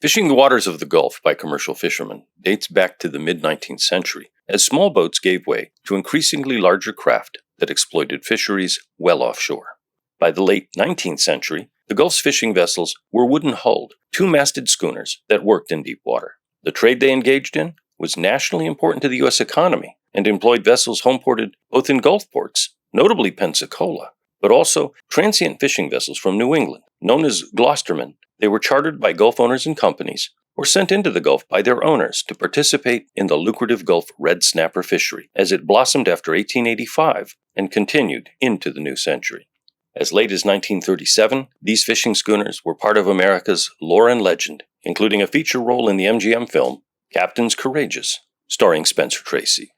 Fishing the waters of the Gulf by commercial fishermen dates back to the mid-19th century, as small boats gave way to increasingly larger craft that exploited fisheries well offshore. By the late 19th century, the Gulf's fishing vessels were wooden-hulled, two-masted schooners that worked in deep water. The trade they engaged in was nationally important to the U.S. economy and employed vessels homeported both in Gulf ports, notably Pensacola, but also transient fishing vessels from New England, known as Gloucestermen. They were chartered by Gulf owners and companies, or sent into the Gulf by their owners to participate in the lucrative Gulf red snapper fishery as it blossomed after 1885 and continued into the new century. As late as 1937, these fishing schooners were part of America's lore and legend, including a feature role in the MGM film Captains Courageous, starring Spencer Tracy.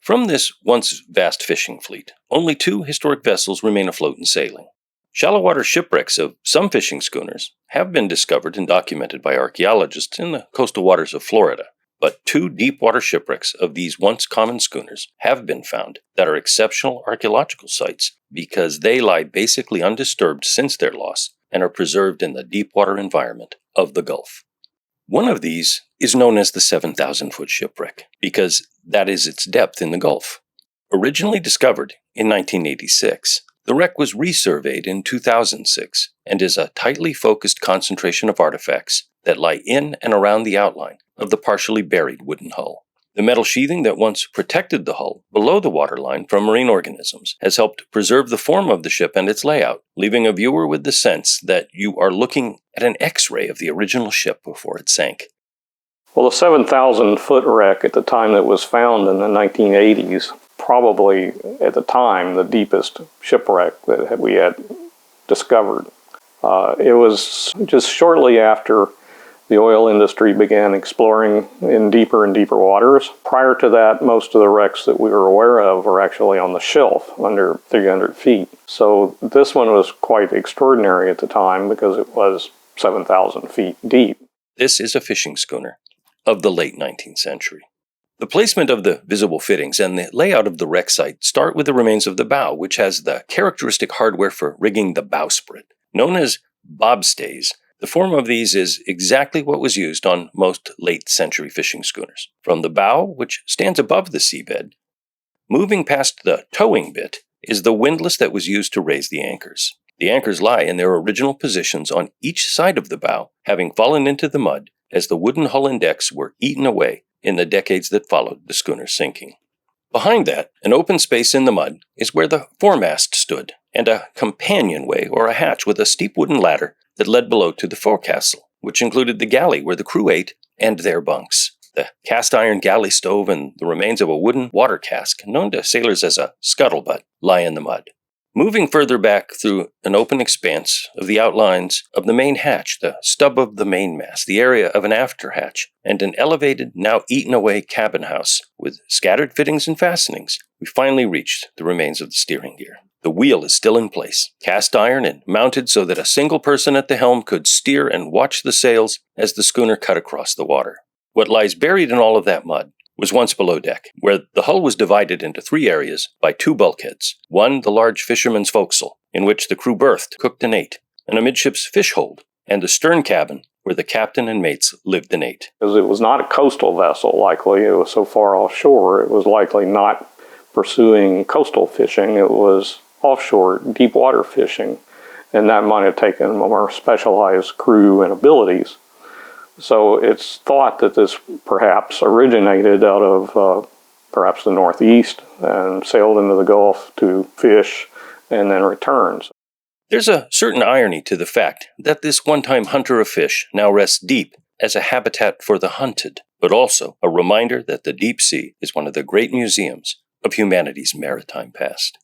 From this once vast fishing fleet, only two historic vessels remain afloat and sailing. Shallow water shipwrecks of some fishing schooners have been discovered and documented by archaeologists in the coastal waters of Florida, but two deep water shipwrecks of these once common schooners have been found that are exceptional archaeological sites because they lie basically undisturbed since their loss and are preserved in the deep water environment of the Gulf. One of these is known as the 7,000-foot shipwreck because that is its depth in the Gulf. Originally discovered in 1986, the wreck was resurveyed in 2006 and is a tightly focused concentration of artifacts that lie in and around the outline of the partially buried wooden hull. The metal sheathing that once protected the hull below the waterline from marine organisms has helped preserve the form of the ship and its layout, leaving a viewer with the sense that you are looking at an X-ray of the original ship before it sank. Well, the 7,000-foot wreck at the time that was found in the 1980s, probably at the time the deepest shipwreck that we had discovered. It was just shortly after the oil industry began exploring in deeper and deeper waters. Prior to that, most of the wrecks that we were aware of were actually on the shelf, under 300 feet. So this one was quite extraordinary at the time because it was 7,000 feet deep. This is a fishing schooner of the late 19th century. The placement of the visible fittings and the layout of the wreck site start with the remains of the bow, which has the characteristic hardware for rigging the bowsprit. Known as bobstays, the form of these is exactly what was used on most late-century fishing schooners. From the bow, which stands above the seabed, moving past the towing bit is the windlass that was used to raise the anchors. The anchors lie in their original positions on each side of the bow, having fallen into the mud as the wooden hull and decks were eaten away in the decades that followed the schooner's sinking. Behind that, an open space in the mud is where the foremast stood, and a companionway or a hatch with a steep wooden ladder that led below to the forecastle, which included the galley where the crew ate and their bunks. The cast-iron galley stove and the remains of a wooden water cask, known to sailors as a scuttlebutt, lie in the mud. Moving further back through an open expanse of the outlines of the main hatch, the stub of the mainmast, the area of an after hatch, and an elevated, now eaten-away cabin house with scattered fittings and fastenings, we finally reached the remains of the steering gear. The wheel is still in place, cast iron and mounted so that a single person at the helm could steer and watch the sails as the schooner cut across the water. What lies buried in all of that mud was once below deck, where the hull was divided into three areas by two bulkheads. One, the large fisherman's forecastle, in which the crew berthed, cooked and ate, and a midship's fish hold, and the stern cabin, where the captain and mates lived and ate. Because it was not a coastal vessel, likely. It was so far offshore, it was likely not pursuing coastal fishing. It was offshore, deep water fishing, and that might have taken a more specialized crew and abilities. So it's thought that this perhaps originated out of perhaps the Northeast and sailed into the Gulf to fish and then returns. There's a certain irony to the fact that this one-time hunter of fish now rests deep as a habitat for the hunted, but also a reminder that the deep sea is one of the great museums of humanity's maritime past.